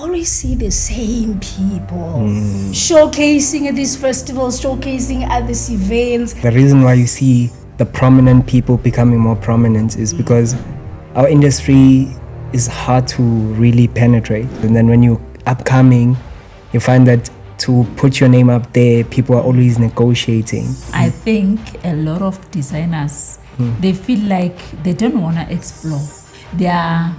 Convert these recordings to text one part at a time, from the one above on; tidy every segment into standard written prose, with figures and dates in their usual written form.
always see the same people showcasing at these festivals, showcasing at these events. The reason why you see the prominent people becoming more prominent is because our industry is hard to really penetrate. And then when you're upcoming, you find that to put your name up there, people are always negotiating. I think a lot of designers, they feel like they don't want to explore. They are,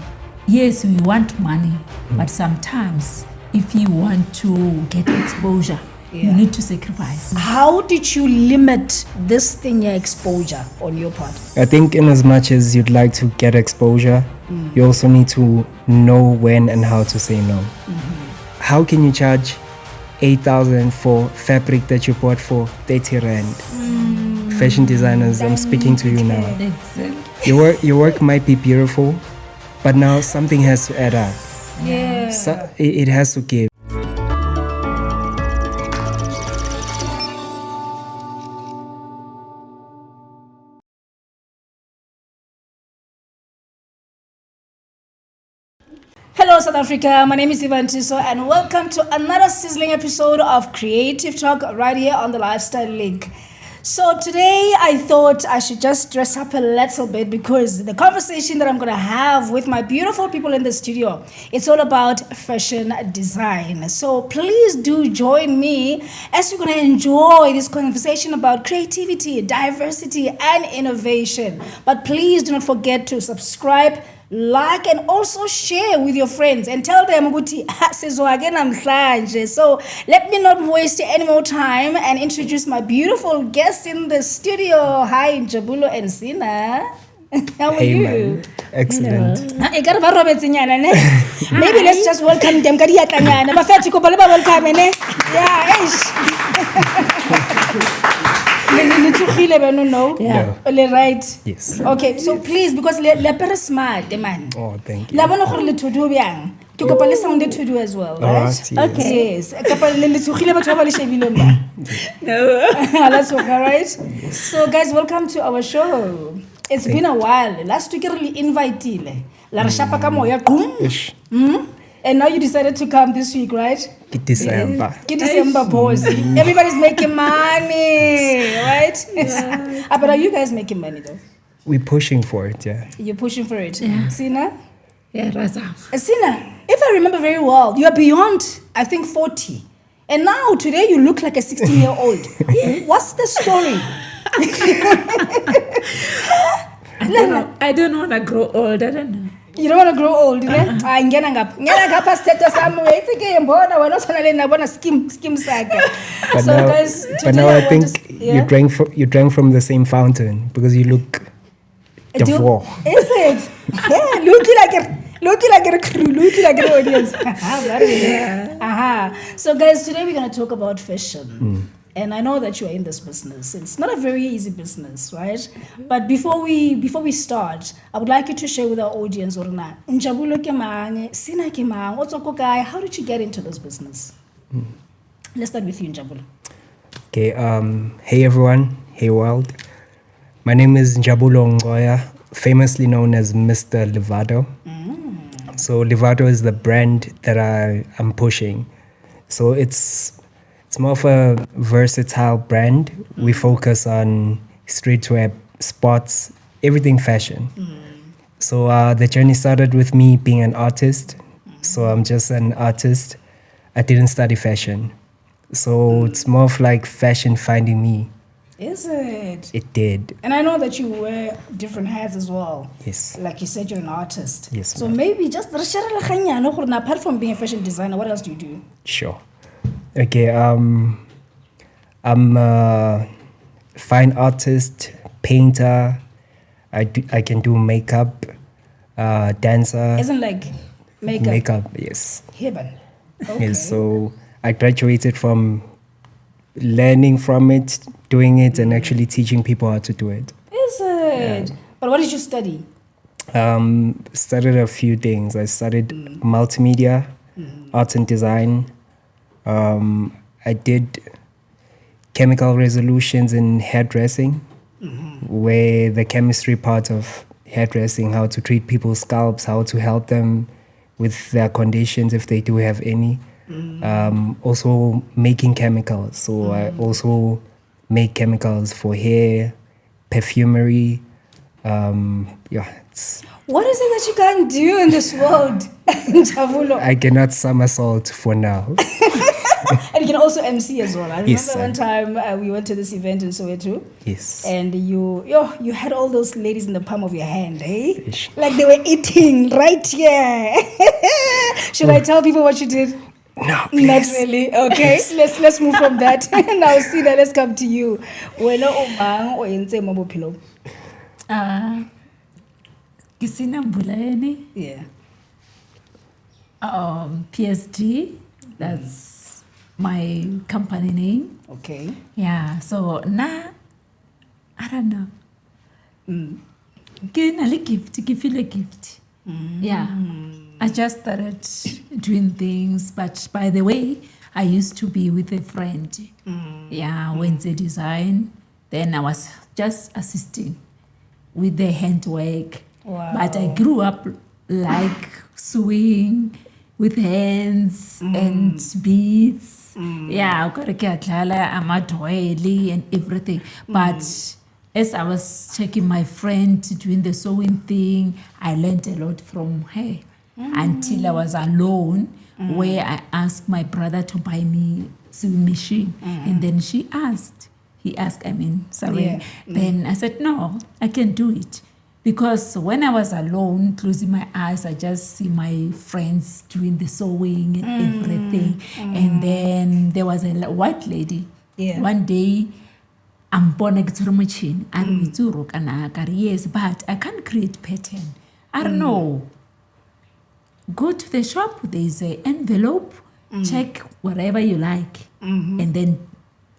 yes, we want money, but sometimes if you want to get exposure, you need to sacrifice. How did you limit this thing, your exposure on your part? I think in as much as you'd like to get exposure, you also need to know when and how to say no. How can you charge 8,000 for fabric that you bought for 30 rand? Fashion designers, I'm speaking to you now. Exactly. Your work might be beautiful, but now something has to add up. Yeah. So it has to give. Hello South Africa, my name is Ivan Tiso and welcome to another sizzling episode of Creative Talk right here on the Lifestyle Link. So today I thought I should just dress up a little bit because the conversation that I'm going to have with my beautiful people in the studio, it's all about fashion design. So please do join me as we're going to enjoy this conversation about creativity, diversity and innovation. But please do not forget to subscribe, like and also share with your friends and tell them so let me not waste any more time and introduce my beautiful guests in the studio. Hi Njabulo and Sina. How are you? Man. Excellent. Maybe let's just welcome them. Yeah. Right. Yes. Okay, so please, because le pere smart, man. Oh, thank you. La bona gore le thudu byang. Ke kopa le sound to do as well, right? Alright, yes. Okay. Yes. Kopa le tsogile batho ba le shebile mba. No. That's okay, right? So guys, welcome to our show. It's been a while. Last week really invited. La re shapa ka moya. Ish. And now you decided to come this week, right? December. Get December pause. Everybody's making money, right? Yeah. But are you guys making money though? We're pushing for it, yeah. You're pushing for it. Yeah. Sina? Yeah, Raza. Sina, if I remember very well, you are beyond, I think, 40. And now, today, you look like a 16-year-old. What's the story? I don't want to grow old. I don't know. You don't want to grow old, ne? Ngena ngapha status somewhere. It's okay, mbona wena sonale nabona skim saga. So guys, but now I think you drank from the same fountain because you look devil. Is it? Yeah, looking like an audience. So guys, today we're going to talk about fashion. And I know that you are in this business. It's not a very easy business, right? But before we start, I would like you to share with our audience, Orna, Njabulo kemang, Sina kemang, Otsoko guy, how did you get into this business? Let's start with you, Njabulo. Okay, hey everyone, hey world. My name is Njabulo Ngoya, famously known as Mr. Livato. So Livato is the brand that I'm pushing. So it's more of a versatile brand. We focus on streetwear, sports, everything fashion. So the journey started with me being an artist. So I'm just an artist. I didn't study fashion. So it's more of like fashion finding me. Is it? It did. And I know that you wear different hats as well. Yes. Like you said, you're an artist. Yes. So maybe just apart from being a fashion designer, what else do you do? Sure. Okay, I'm a fine artist, painter. I can do makeup, dancer. Isn't like makeup? Makeup, yes. Heaven. Okay. Yes, so I graduated from learning from it, doing it, and actually teaching people how to do it. Is it? Yeah. But what did you study? Studied a few things. I studied multimedia, arts and design. I did chemical resolutions in hairdressing, where the chemistry part of hairdressing, how to treat people's scalps, how to help them with their conditions if they do have any. Also making chemicals. So I also make chemicals for hair, perfumery. It's, What is it that you can't do in this world, Javulo? I cannot somersault for now. And you can also MC as well. I remember Yes, one time we went to this event in Soweto. Yes. And you had all those ladies in the palm of your hand, eh? Ish. Like they were eating right here. Should I tell people what you did? No, Not please. really. Okay, let's move from that. Now, Sina, let's come to you. Wena umang o entse mo bophelo. Kisina Mbulayeni, Yeah. PSG, that's my company name. Okay. Yeah, so now, I don't know. Give a gift, give you a gift. Yeah, I just started doing things, but by the way, I used to be with a friend. Yeah, Wednesday design. Then I was just assisting with the handwork. Wow. But I grew up like sewing with hands and beads. Yeah, amadwele and everything. But as I was checking my friend doing the sewing thing, I learned a lot from her until I was alone, where I asked my brother to buy me sewing machine. And then he asked, Yeah. Then I said, no, I can do it. Because when I was alone, closing my eyes, I just see my friends doing the sewing and everything. And then there was a white lady. Yeah. One day, I'm born a machine. Yes, but I can't create pattern. I don't know. Go to the shop, there's an envelope, check whatever you like, and then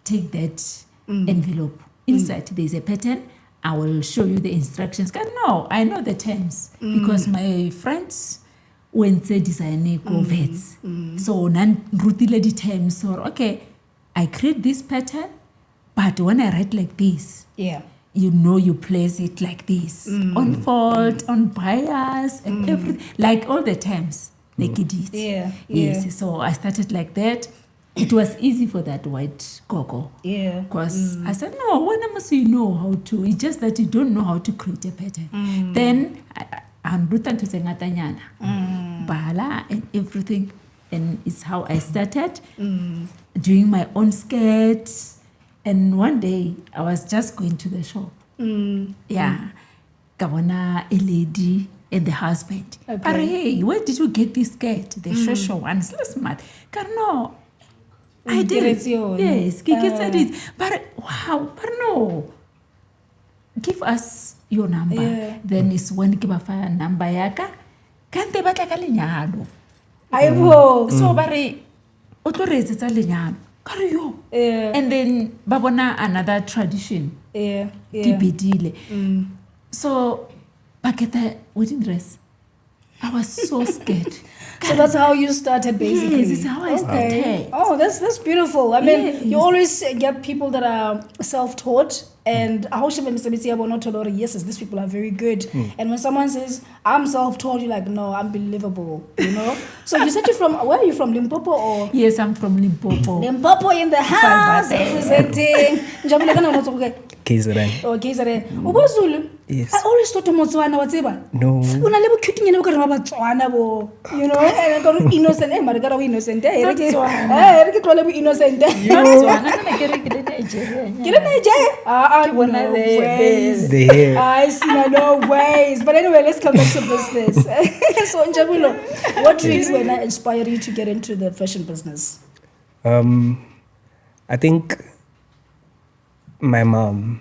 take that envelope. Inside, there's a pattern. I will show you the instructions. No, I know the terms because my friends went to design vets. So nan rutile the terms or okay, I create this pattern, but when I write like this, Yeah. you place it like this on fold, on bias, and everything, like all the terms. Like it is. Yeah, Yes. yeah. So I started like that. It was easy for that white cocoa. Yeah. Because I said, no, when must you know how to? It's just that you don't know how to create a pattern. Then I'm rooted to Sengatanyana. Bala and everything. And it's how I started doing my own skirts. And one day I was just going to the shop. Yeah. Kawana, a lady and the husband. Okay. But hey, where did you get this skirt? The shosho one. It's not smart. No. I did it. Yes, Kiki said it. But wow, but no. Give us your number. Yeah. Then it's when give a number yaka. Can't they back a lenyado? I will. So bari authorize it's a lenyado. Carry you. Yeah. And then babona another tradition. Yeah. Kibidile. So paketa wedding dress. I was so scared. So that's how you started, basically. Yes, it's how I started. Oh, that's beautiful. I mean, Yes. you always get people that are self-taught, and yes, these people are very good. And when someone says, I'm self-taught, you're like, no, unbelievable, you know? So you said you're from, where are you from, Limpopo or? Yes, I'm from Limpopo. Limpopo in the house, representing. KZN. Okay, Zulu. Yes. I always thought Motswana, what's it? No. Una lebo cute nyene bo ka re ba Batswana bo, you know, and I got innocent, mara ka re innocent, re ke tlole bo innocent. Ke le Nigeria. No ways. The hair. I see no ways. But anyway, let's come back to business. So Njabulo, what dreams when I inspire you to get into the fashion business? I think my mom.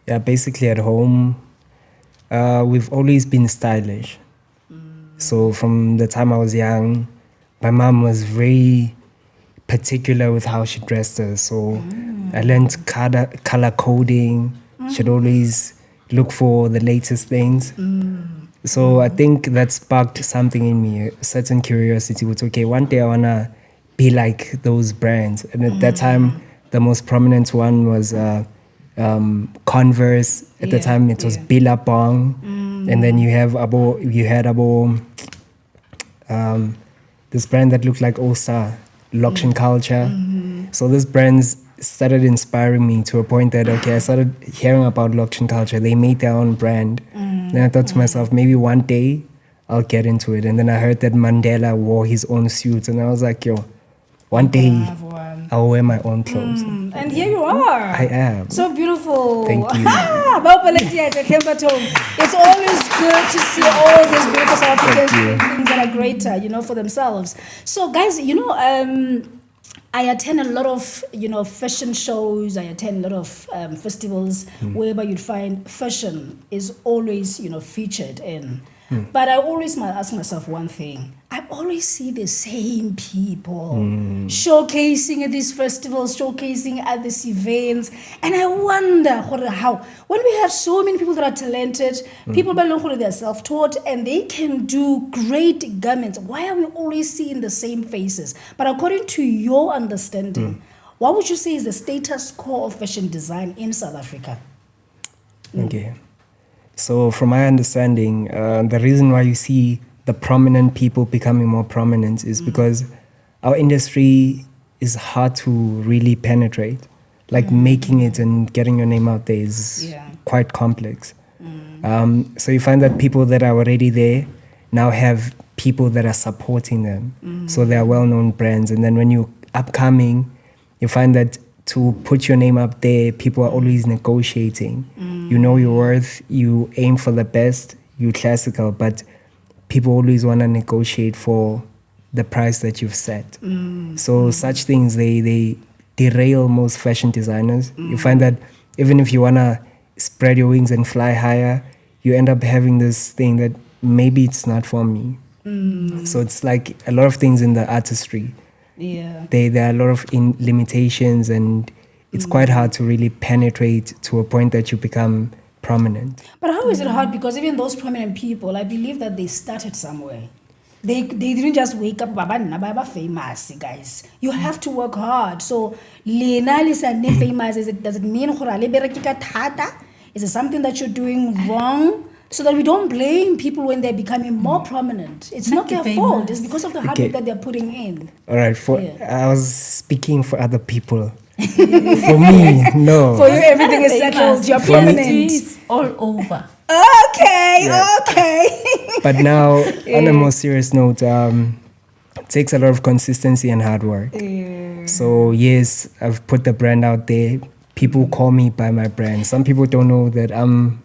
Yeah, basically at home, we've always been stylish. So from the time I was young, my mom was very particular with how she dressed us. So I learned color coding. She'd always look for the latest things. So I think that sparked something in me, a certain curiosity. With okay, one day I wanna be like those brands. And at that time, the most prominent one was Converse. At the time, it was Billabong, and then you had Abo this brand that looked like All Star, Loction Culture. So these brands started inspiring me to a point that, okay, I started hearing about Loction Culture. They made their own brand. Then I thought to myself, maybe one day I'll get into it. And then I heard that Mandela wore his own suits. And I was like, yo, one day have one. I'll wear my own clothes. And here you are. I am. So beautiful. Thank you. It's always good to see all these beautiful South Africans Thank you. doing things that are greater, for themselves. So, guys, I attend a lot of, fashion shows. I attend a lot of festivals whereby you'd find fashion is always, featured in. But I always ask myself one thing. I always see the same people showcasing at these festivals, showcasing at these events. And I wonder how, when we have so many people that are talented, people that know they're self-taught and they can do great garments, why are we always seeing the same faces? But according to your understanding, what would you say is the status quo of fashion design in South Africa? Okay. So from my understanding, the reason why you see the prominent people becoming more prominent is because our industry is hard to really penetrate. Like making it and getting your name out there is quite complex. So you find that people that are already there now have people that are supporting them. So they are well-known brands. And then when you're upcoming, you find that to put your name up there, people are always negotiating. You know your worth, you aim for the best, you're classical, but people always want to negotiate for the price that you've set. So such things, they derail most fashion designers. You find that even if you want to spread your wings and fly higher, you end up having this thing that maybe it's not for me. So it's like a lot of things in the artistry. Yeah. There are a lot of limitations, and it's quite hard to really penetrate to a point that you become prominent. But how is it hard? Because even those prominent people, I believe that they started somewhere. They didn't just wake up, Baba famous, guys. You have to work hard. So, Lena Lisa famous, does it mean is it something that you're doing wrong? So that we don't blame people when they're becoming more prominent. It's not their fault. It's because of the hard work that they're putting in. All right. I was speaking for other people. For me, no. For you, everything is settled. You're prominent. It's all over. Okay. But now, on a more serious note, it takes a lot of consistency and hard work. So yes, I've put the brand out there. People call me by my brand. Some people don't know that I'm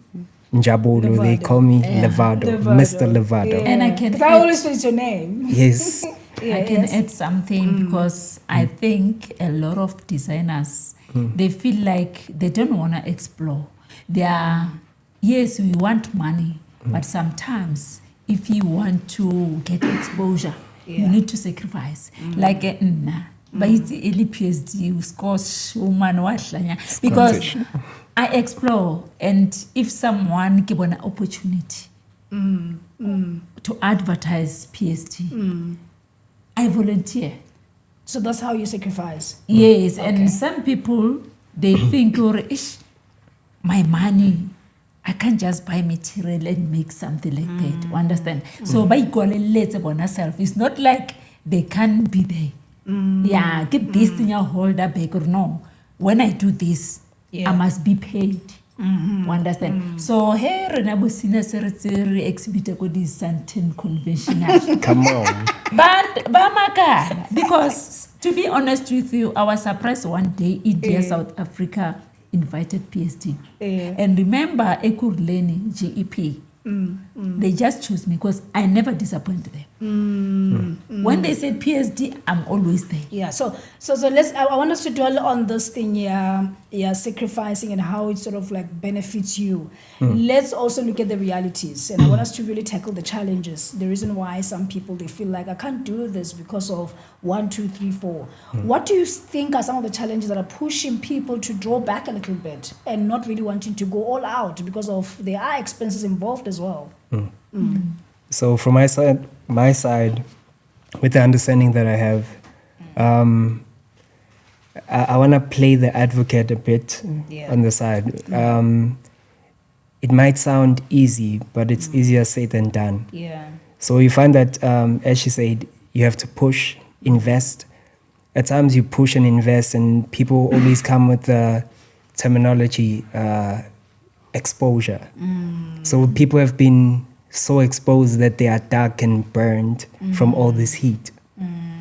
Njabulu. They call me Levado, Mr. Levado. And I can I always say it's your name. Yes. I can add something because I think a lot of designers, they feel like they don't want to explore. Yes, we want money, but sometimes if you want to get exposure, you need to sacrifice. Like but it's a PhD, scotch woman, because I explore, and if someone give an opportunity to advertise PhD, I volunteer. So that's how you sacrifice? Yes, and some people, they think, my money, I can't just buy material and make something like that. You understand? So by equaling self, it's not like they can't be there. Get this thing I hold up back or no. When I do this, I must be paid. You understand? So here Renabo Sinaseri exhibit this certain conventional. Come on. But because to be honest with you, I was surprised one day India, South Africa invited PSD. And remember Ekurleni GEP. They just chose me because I never disappointed them. When they said PSD, I'm always there. Yeah, so let's. I want us to dwell on this thing, sacrificing and how it sort of like benefits you. Let's also look at the realities, and I want us to really tackle the challenges. The reason why some people they feel like I can't do this because of 1, 2, 3, 4. What do you think are some of the challenges that are pushing people to draw back a little bit and not really wanting to go all out because of there are expenses involved as well? So from my side, with the understanding that I have, I want to play the advocate a bit on the side. It might sound easy, but it's easier said than done. Yeah. So you find that, as she said, you have to push, invest. At times you push and invest, and people always come with the terminology exposure. So people have been so exposed that they are dark and burned from all this heat.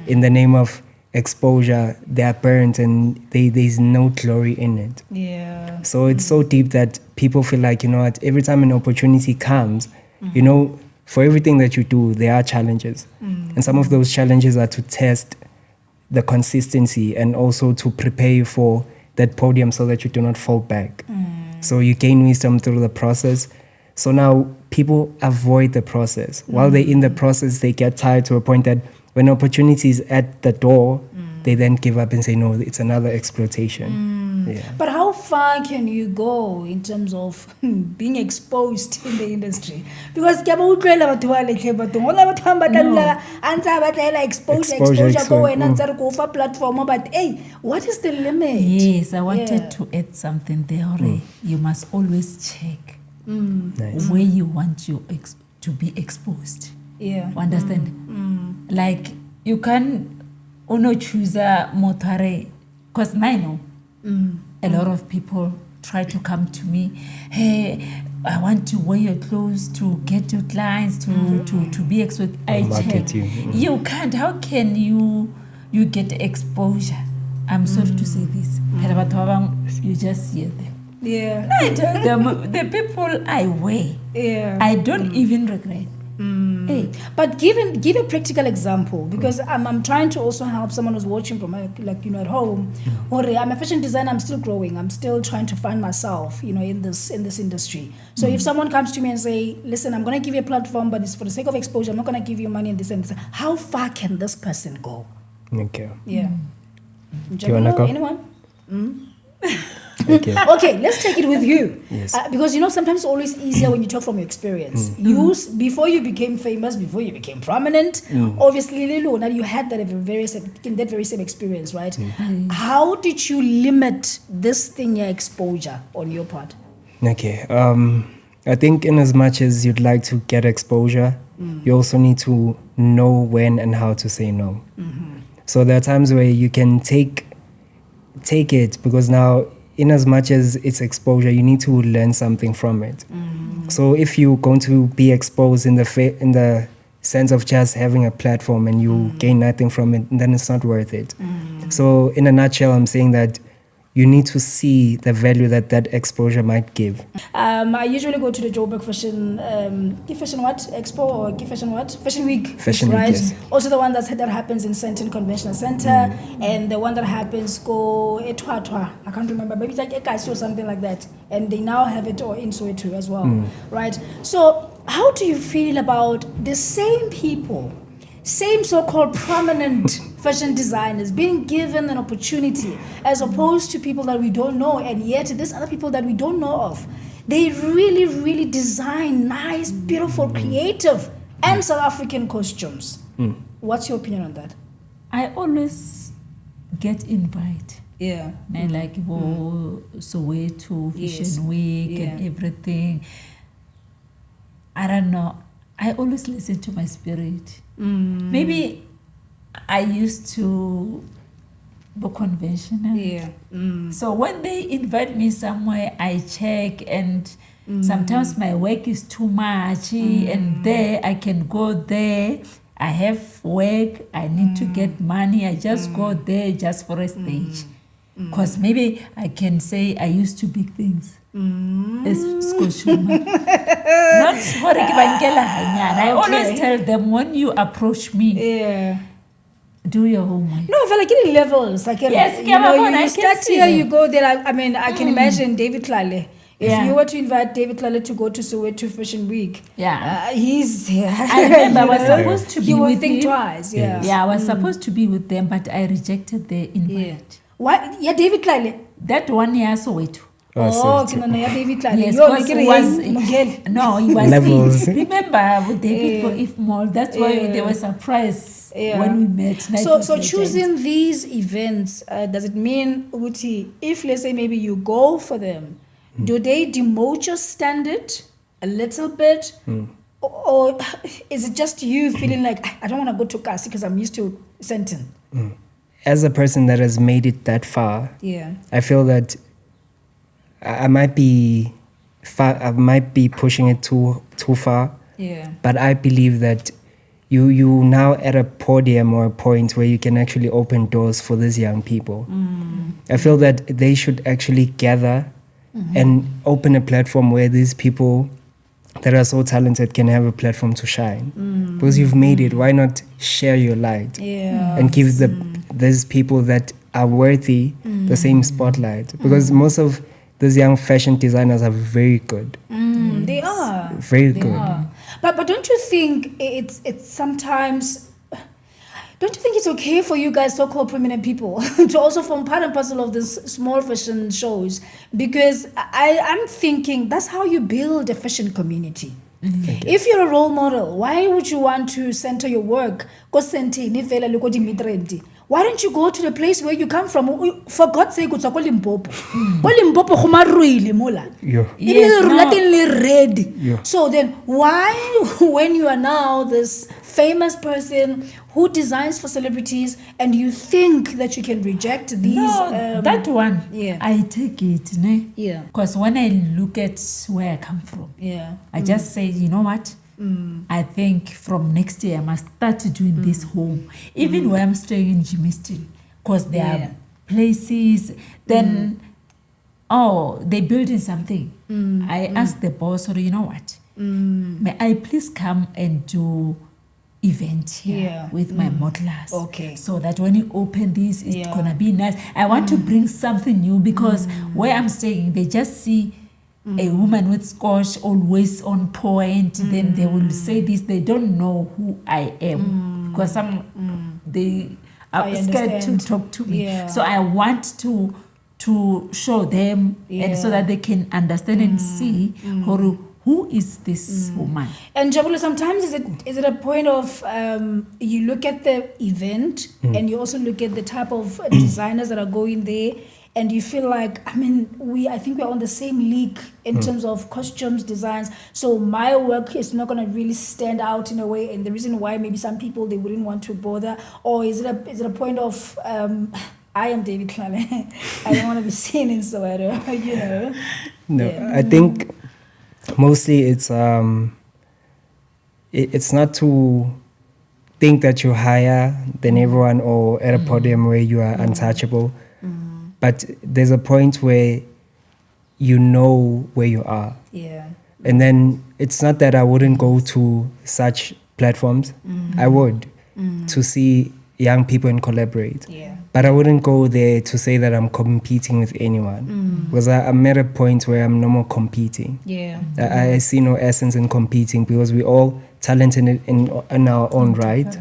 In the name of exposure, they are burnt and there's no glory in it. Yeah. So it's so deep that people feel like, you know what, every time an opportunity comes, you know, for everything that you do, there are challenges. And some of those challenges are to test the consistency and also to prepare you for that podium so that you do not fall back. So you gain wisdom through the process. So now people avoid the process. While they're in the process, they get tired to a point that when opportunity is at the door, they then give up and say, no, it's another exploitation. Yeah. But how far can you go in terms of being exposed in the industry? Because ke ba utlwela batho ba letlhe batho ngola batho ba batla antsa ba tla exposure go wena ntse re go fa platform, but hey, what is the limit? Yes, I wanted to add something there. You must always check Nice. where you want to be exposed. Yeah. Understand? Like you can only choose a motare, because I know a lot of people try to come to me. Hey, I want to wear your clothes to get your clients to be exposed. I market check. you. You can't. How can you get exposure? I'm sorry to say this. You just hear them. Yeah. I tell them the people I wear. Yeah. I don't even regret. Hey. But give a practical example, because I'm trying to also help someone who's watching from at home. Or I'm a fashion designer. I'm still growing. I'm still trying to find myself, in this industry. So if someone comes to me and say, "Listen, I'm going to give you a platform, but it's for the sake of exposure. I'm not going to give you money in this and this." How far can this person go? Okay. Yeah. Do you wanna go? Anyone? Okay. Okay, let's take it with you. Yes. Because sometimes it's always easier when you talk from your experience. Before you became famous, before you became prominent, obviously, Lilona, you had that very same experience, right? How did you limit this thing, your exposure on your part? Okay. I think in as much as you'd like to get exposure, you also need to know when and how to say no. So there are times where you can take it, because now, in as much as it's exposure, you need to learn something from it. So if you're going to be exposed in the sense of just having a platform and you gain nothing from it, then it's not worth it. So in a nutshell, I'm saying that you need to see the value that exposure might give. I usually go to the Joburg Fashion Expo or Fashion Week. Fashion Week, right? yes. Also the one that happens in Senton Conventional Center, and the one that happens go Etwatwa. I can't remember, maybe it's like Ekasi or something like that. And they now have it in Soweto as well, right? So how do you feel about the same people, same so-called prominent fashion designers being given an opportunity as opposed to people that we don't know, and yet there's other people that we don't know of? They really, really design nice, beautiful, creative, and South African costumes. What's your opinion on that? I always get invite. Yeah. And like Soweto, Fashion Yes. Week, Yeah. and everything. I don't know. I always listen to my spirit. Maybe I used to be conventional. Yeah. So when they invite me somewhere, I check, and sometimes my work is too much, and there I can go there. I have work, I need to get money, I just go there just for a stage. Because maybe I can say I used to big things. It's Skoshuma. Not for I always tell them, when you approach me, Yeah. do your homework. No, I feel like in levels. Like, Yes, you I start can see here, them. you go there. I mean, I can imagine David Tlale. If Yeah. you were to invite David Tlale to go to Soweto Fashion Week, Yeah. he's. I remember I was supposed to be You would with think him. twice, yeah. Yeah, I was supposed to be with them, but I rejected the invite. Yeah. Why? Yeah, David Tlale. That 1 year Soweto. Oh, okay, no, yeah, David Tlale. Yes, Yo, because make it he a was Mugel. no, he was Levels. Remember with David for if mall. That's why they were surprised when we met. So choosing these events, does it mean, Uti, if let's say maybe you go for them, do they demote your standard a little bit, or is it just you feeling like I don't want to go to Kasi because I'm used to Sentin? As a person that has made it that far, Yeah. I feel that I might be I might be pushing it too far. Yeah. But I believe that you now at a podium or a point where you can actually open doors for these young people. I feel that they should actually gather and open a platform where these people that are so talented can have a platform to shine. Because you've made it, why not share your light Yeah. and give these people that are worthy the same spotlight? Because most of these young fashion designers are very good. They are. Very They good. are. But don't you think it's sometimes, don't you think it's okay for you guys, so-called prominent people, to also form part and parcel of this small fashion shows? Because I'm thinking that's how you build a fashion community. If you're a role model, why would you want to center your work? Why don't you go to the place where you come from? For God's sake, it's a Limpopo. Limpopo khumarwile mola. Yeah. Yes, no. Red. Yeah. So then why, when you are now this famous person who designs for celebrities and you think that you can reject these No, that one, yeah. I take it, ne? Yeah. Because when I look at where I come from, Yeah. I just say, you know what? I think from next year I must start doing this home, even where I'm staying in Jimiston, because there Yeah. are places. Then, they're building something. I asked the boss, or you know what? May I please come and do event here Yeah. with my modelers? Okay. So that when you open this, it's Yeah. gonna be nice. I want to bring something new because where I'm staying, they just see a woman with scotch always on point. Then they will say this. They don't know who I am because they are I scared to understand. talk to me. Yeah. So I want to show them, and so Yeah. that they can understand and see who is this woman. And Jabula, sometimes is it a point of you look at the event and you also look at the type of designers that are going there, and you feel like, I think we're on the same league in terms of costumes, designs. So my work is not going to really stand out in a way, and the reason why maybe some people they wouldn't want to bother, or is it a point of I am David Klale. I don't want to be seen in Soweto, you know. No, Yeah. I think mostly it's not to think that you're higher than everyone or at a podium where you are untouchable, but there's a point where you know where you are, Yeah. and then it's not that I wouldn't go to such platforms. I would to see young people and collaborate. Yeah. But I wouldn't go there to say that I'm competing with anyone, because I'm at a point where I'm no more competing. Yeah. I see no essence in competing because we're all talented in our own right.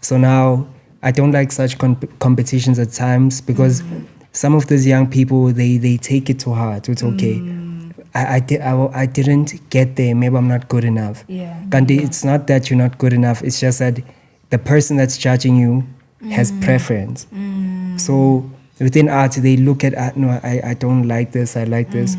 So now I don't like such competitions at times because some of these young people, they take it to heart. It's okay. I didn't get there. Maybe I'm not good enough. Yeah. Gandhi, it's not that you're not good enough. It's just that the person that's judging you has preference. So within art, they look at no, I don't like this. I like this,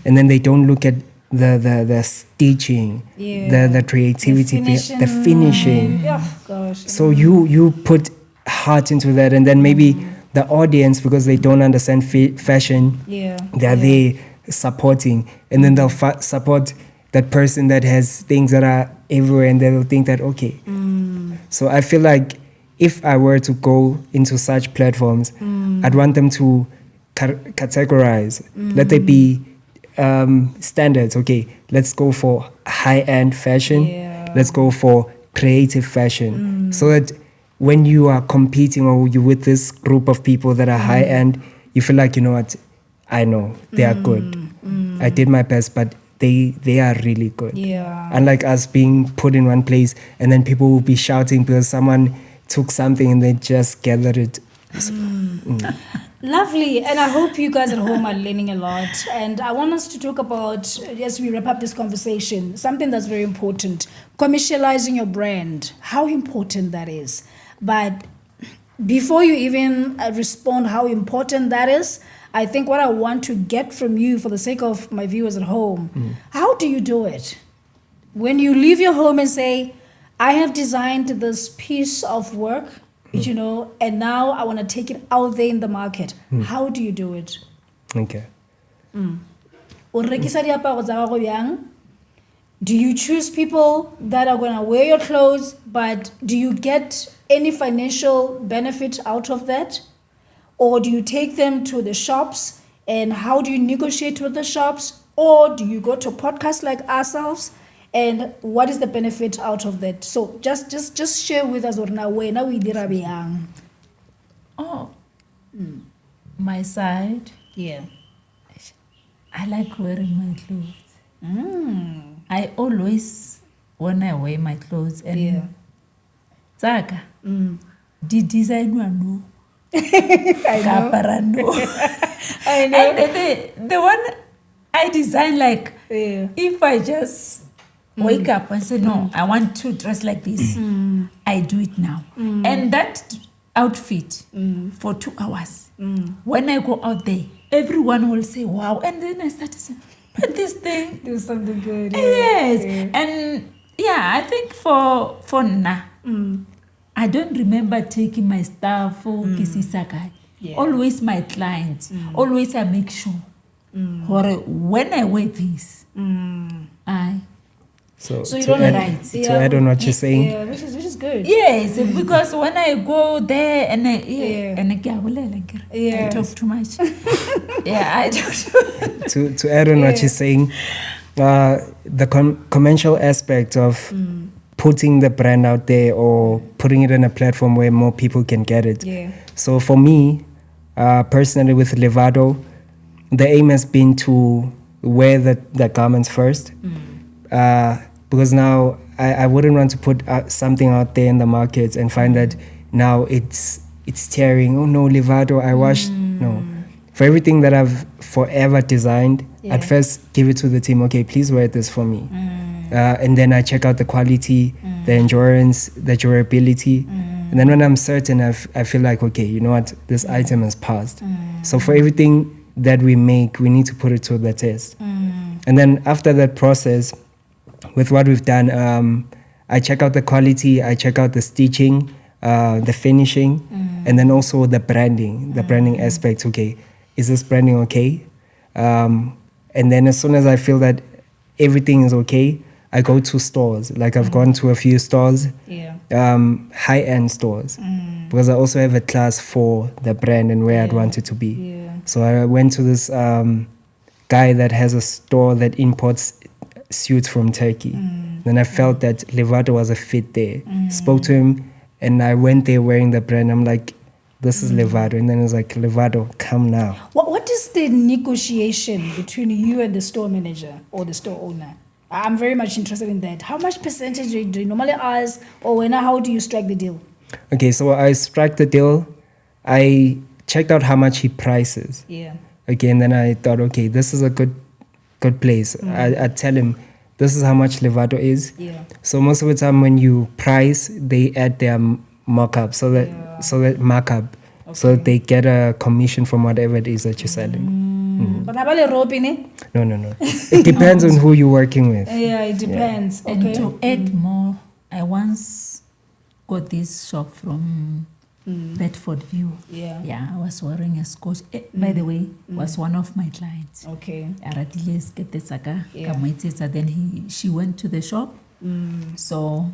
and then they don't look at the stitching, Yeah. the creativity, the finishing. Yeah, gosh. So you put heart into that, and then maybe the audience, because they don't understand fashion, Yeah. they're there supporting, and then they'll support that person that has things that are everywhere, and they'll think that okay. So I feel like if I were to go into such platforms, I'd want them to categorize. Let there be standards. Okay, let's go for high-end fashion. Yeah. Let's go for creative fashion. So that when you are competing or you're with this group of people that are high-end, you feel like, you know what, I know they are good. I did my best, but they are really good. Yeah. Unlike us being put in one place and then people will be shouting because someone took something and they just gathered it. Lovely. And I hope you guys at home are learning a lot. And I want us to talk about, as we wrap up this conversation, something that's very important. Commercializing your brand, how important that is. But before you even respond how important that is, I think what I want to get from you for the sake of my viewers at home, how do you do it? when you leave your home and say, I have designed this piece of work, you know, and now I want to take it out there in the market, how do you do it? Okay. O rekisa diaparo tsa gago bjang? Do you choose people that are going to wear your clothes, but do you get any financial benefit out of that? Or do you take them to the shops, and how do you negotiate with the shops? Or do you go to podcasts like ourselves, and what is the benefit out of that? So just share with us now we dira bjang. Oh, my side, Yeah. I like wearing my clothes. I always, when I wear my clothes, and Yeah. Tsaka, the design one no. I know. Kapara no. I know. And the one I design, like, Yeah. if I just wake up and say, no, I want to dress like this, I do it now. And that outfit for 2 hours, when I go out there, everyone will say, wow. And then I start to say, but this thing, Do something good. yes. Yeah. And yeah, I think for now, I don't remember taking my stuff for Kisisakai. Yeah. Always my clients. Always I make sure. Or when I wear this, I So, So you to don't add, write. to add on what you're saying, Yeah, which is good. yes, because when I go there and Yeah. I talk too much. Yeah, I don't. to add on what Yeah. you're saying, the commercial aspect of putting the brand out there or putting it on a platform where more people can get it. Yeah. So for me, personally with Levado, the aim has been to wear the garments first. Because now I wouldn't want to put something out there in the market and find that now it's tearing. Oh no, Levado, I washed. No. For everything that I've forever designed, Yeah. I'd first give it to the team. Okay, please wear this for me. And then I check out the quality, the endurance, the durability. And then when I'm certain, I feel like, okay, you know what, this item has passed. So for everything that we make, we need to put it to the test. And then after that process, with what we've done, I check out the quality, I check out the stitching, the finishing, and then also the branding aspect. Okay, is this branding okay? And then as soon as I feel that everything is okay, I go to stores. Like I've gone to a few stores, Yeah. high-end stores, because I also have a class for the brand and where I'd want it to be. Yeah. So I went to this guy that has a store that imports suits from Turkey. Then I felt that Levado was a fit there. Spoke to him, and I went there wearing the brand. I'm like, this is Levado. And then he was like, Levado, come now. What is the negotiation between you and the store manager or the store owner? I'm very much interested in that. How much percentage do you normally ask, or how do you strike the deal? Okay, so I struck the deal. I checked out how much he prices. Yeah. Okay, and then I thought, okay, this is a good place. I tell him, this is how much Levado is. Yeah. So most of the time when you price, they add their markup, so that markup, so that they get a commission from whatever it is that you're selling. But how about the rope in it? No. It depends on who you're working with. Yeah, it depends. And Okay. to add more, I once got this shop from Bedford View. Yeah. Yeah, I was wearing a Scotch. By the way, was one of my clients. Okay. Yeah. Yeah. Then she went to the shop. So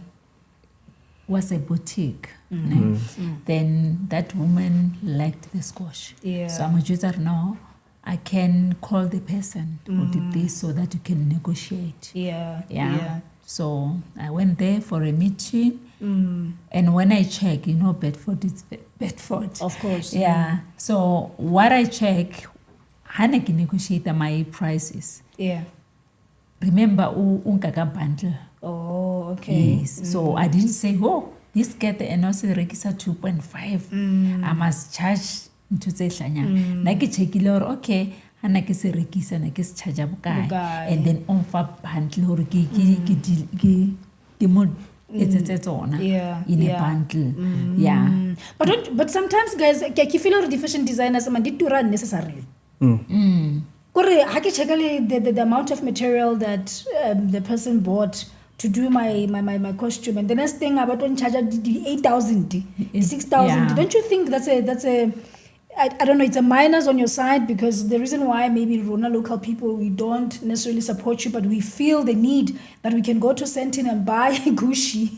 was a boutique. Ne? Then that woman liked the Scotch. Yeah. So I'm a user now. I can call the person who did this so that you can negotiate. Yeah. Yeah. So I went there for a meeting. And when I check, Bedford is Bedford. Of course. Yeah. So what I check, I can negotiate my prices. Yeah. Remember, unkaka bundle. Oh, okay. Yes. So I didn't say, this get and also register 2.5. I must charge to say shanya. Naki check it or okay. And I can say register and I can charge a guy. And then on for bundle or it's on in a bundle. Yeah. But sometimes guys, you feel the fashion designers did to run necessarily. The amount of material that the person bought to do my costume, and the next thing about to charge 8,000, 6,000. Yeah. Don't you think that's a I don't know, it's a minus on your side, because the reason why maybe Rona local people, we don't necessarily support you, but we feel the need that we can go to Sentin and buy Gucci.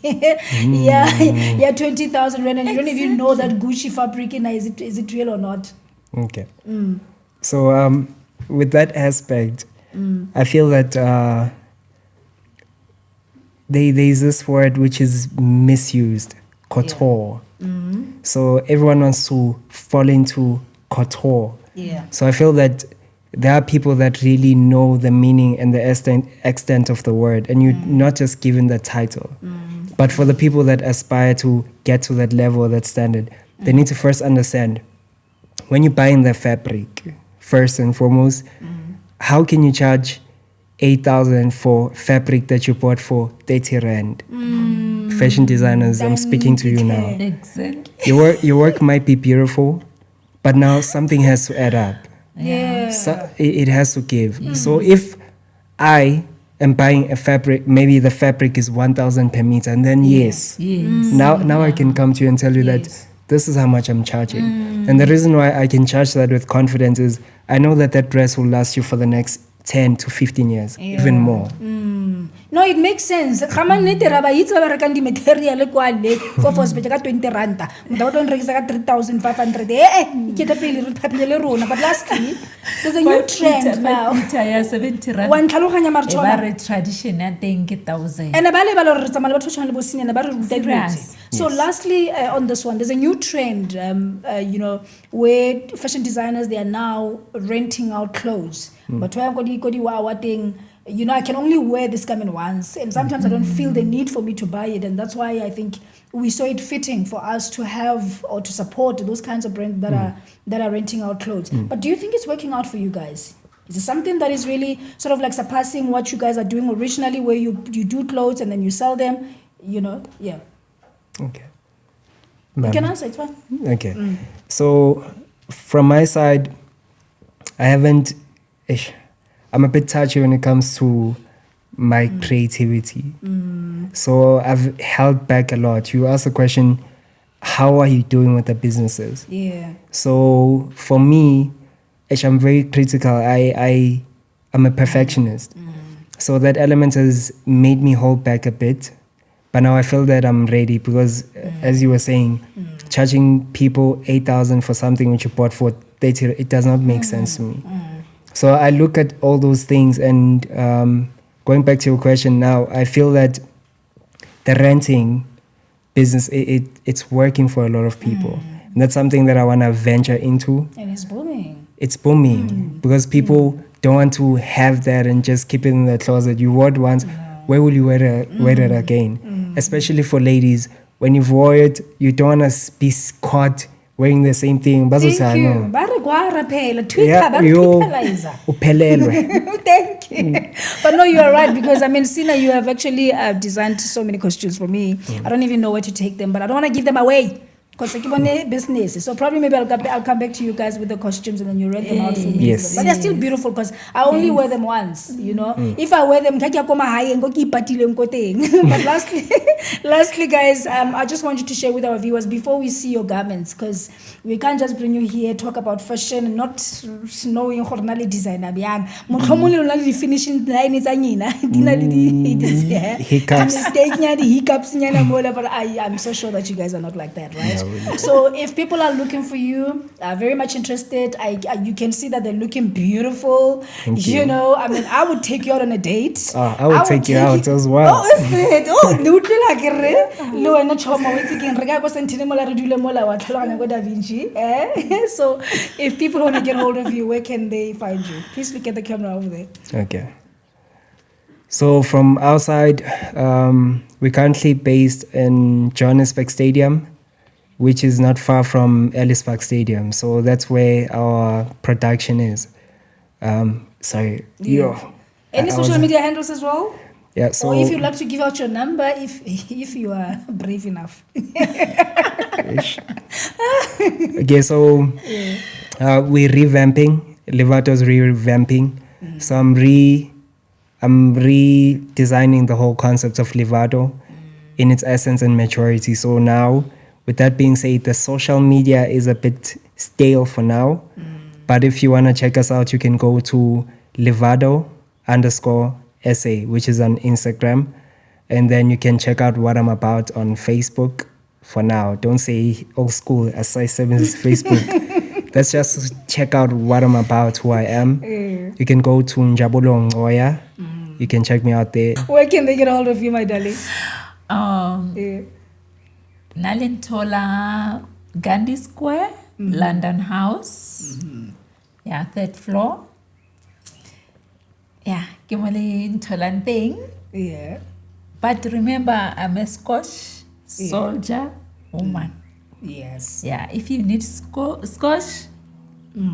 Yeah, 20,000 rand, and you don't even know that Gucci fabric is it real or not? Okay. So with that aspect, I feel that there's this word which is misused, couture. So everyone wants to fall into couture. Yeah. So I feel that there are people that really know the meaning and the extent of the word, and you're not just given the title. But for the people that aspire to get to that level, that standard, they need to first understand, when you're buying the fabric, first and foremost, how can you charge 8,000 for fabric that you bought for 30 rand? Fashion designers, I'm speaking to you now. Exactly. Your work might be beautiful, but now something has to add up. Yeah. So it has to give. So if I am buying a fabric, maybe the fabric is 1,000 per meter, and then yes, now I can come to you and tell you that this is how much I'm charging. And the reason why I can charge that with confidence is I know that dress will last you for the next 10 to 15 years, even more. No, it makes sense. Kama nnete ra ba itse ba rekang di material kwa le for spec ka 20 ranta. Motho ba tlo rekisa ka 3,500. Ikete pele re thapile le rona, but lastly there's a new trend now. Ya 70 rand. Wa ntlhaloganya mara E ba re tradition ya teng ke 1,000. And ba le ba lo re tsamaya le batho tshwana le bo sinyana ba re ruta dilo tse. Serious? So lastly, on this one, there's a new trend, where fashion designers, they are now renting out clothes. But I can only wear this garment once, and sometimes I don't feel the need for me to buy it, and that's why I think we saw it fitting for us to have or to support those kinds of brands that are renting out clothes. But do you think it's working out for you guys? Is it something that is really sort of like surpassing what you guys are doing originally, where you do clothes and then you sell them? Yeah. Okay. You can answer, it's fine. Okay. So from my side, I'm a bit touchy when it comes to my creativity. So I've held back a lot. You asked the question, how are you doing with the businesses? Yeah. So for me, I'm very critical. I'm a perfectionist. So that element has made me hold back a bit. But now I feel that I'm ready because, as you were saying, charging people 8,000 for something which you bought for 30, it does not make sense to me. So I look at all those things, and going back to your question now, I feel that the renting business, it's working for a lot of people. And that's something that I want to venture into. And it's booming. It's booming because people don't want to have that and just keep it in the closet. You wore it once, where will you wear it again? Especially for ladies, when you've worn it, you don't want to be caught wearing the same thing. Thank you. Thank you. But no, you are right, because Sina, you have actually designed so many costumes for me. I don't even know where to take them, but I don't want to give them away because I keep on business. So probably maybe I'll come back to you guys with the costumes, and then you rent them out for me. Yes. But they're still beautiful because I only wear them once, If I wear them, but lastly, guys, I just want you to share with our viewers before we see your garments, because we can't just bring you here, talk about fashion and not knowing hornally designer. The finishing line is hiccups. But I'm so sure that you guys are not like that, right? So if people are looking for you, are very much interested, you can see that they're looking beautiful. Thank you. I would take you out on a date. I would take you out as well. Oh, is it? Oh, no, no, I'm not sure. So if people want to get hold of you, where can they find you? Please look at the camera over there. Okay. So from outside, we're currently based in Johannesburg Stadium, which is not far from Ellis Park Stadium. So that's where our production is. Any social media handles as well? Yeah. So or if you'd like to give out your number, if you are brave enough. Okay, so we're revamping. Levato's revamping. So I'm I'm redesigning the whole concept of Livado in its essence and maturity. So now, with that being said, the social media is a bit stale for now. But if you want to check us out, you can go to Livado_SA, which is on Instagram. And then you can check out what I'm about on Facebook for now. Don't say old school as size 7 is Facebook. Let's just check out what I'm about, who I am. You can go to Njabulo Ngoya. You can check me out there. Where can they get a hold of you, my darling? Nalintola Gandhi Square, London House. Yeah, 3rd floor. Yeah, Kimali Ntolan thing. Yeah. But remember, I'm a Scotch soldier woman. Yes. Yeah, if you need Scotch,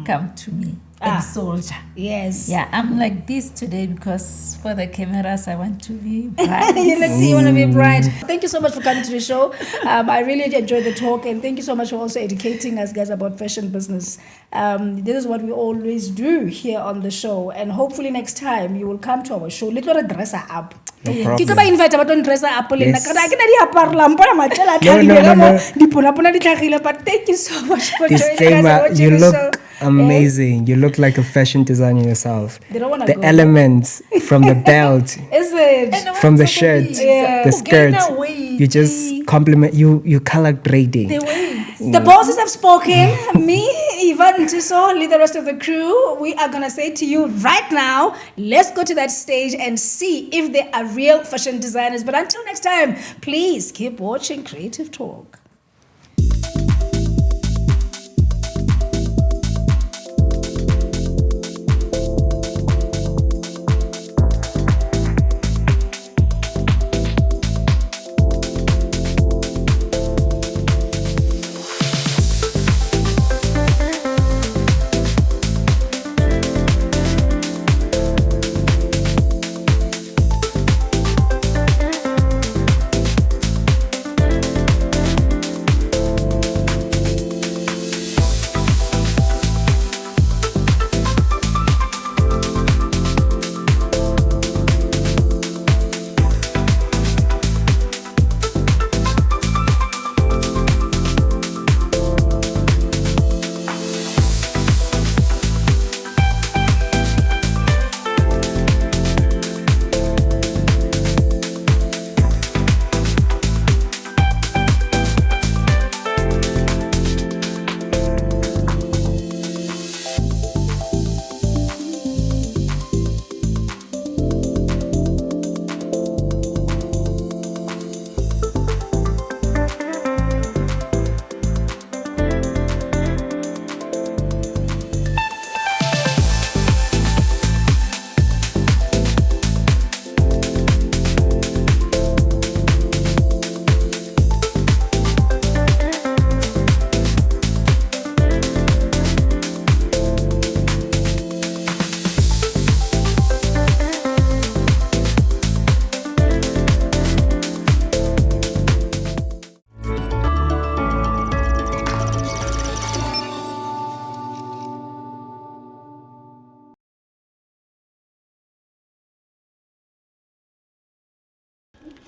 come to me. I'm soldier. Yes. Yeah, I'm like this today because for the cameras, I want to be bright. You want to be bright. Thank you so much for coming to the show. I really enjoyed the talk, and thank you so much for also educating us guys about fashion business. This is what we always do here on the show, and hopefully next time you will come to our show. Little dresser up. No Ke problem. tlo ba invite ba tlo dresser up le nna Yes. kana ke na di aparla mpona matšela a tlhagile ka mo dipona di tlhagile, but thank you so much for joining us and Disclaimer, watching you the look show. amazing. You look like a fashion designer yourself. They don't wanna The go. elements from the belt, Is it? from the shirt, Yeah. the skirt, you just compliment, you color grading. The way. The bosses have spoken. Me, Ivan, Tiso, the rest of the crew, we are going to say to you right now, let's go to that stage and see if they are real fashion designers. But until next time, please keep watching Creative Talk.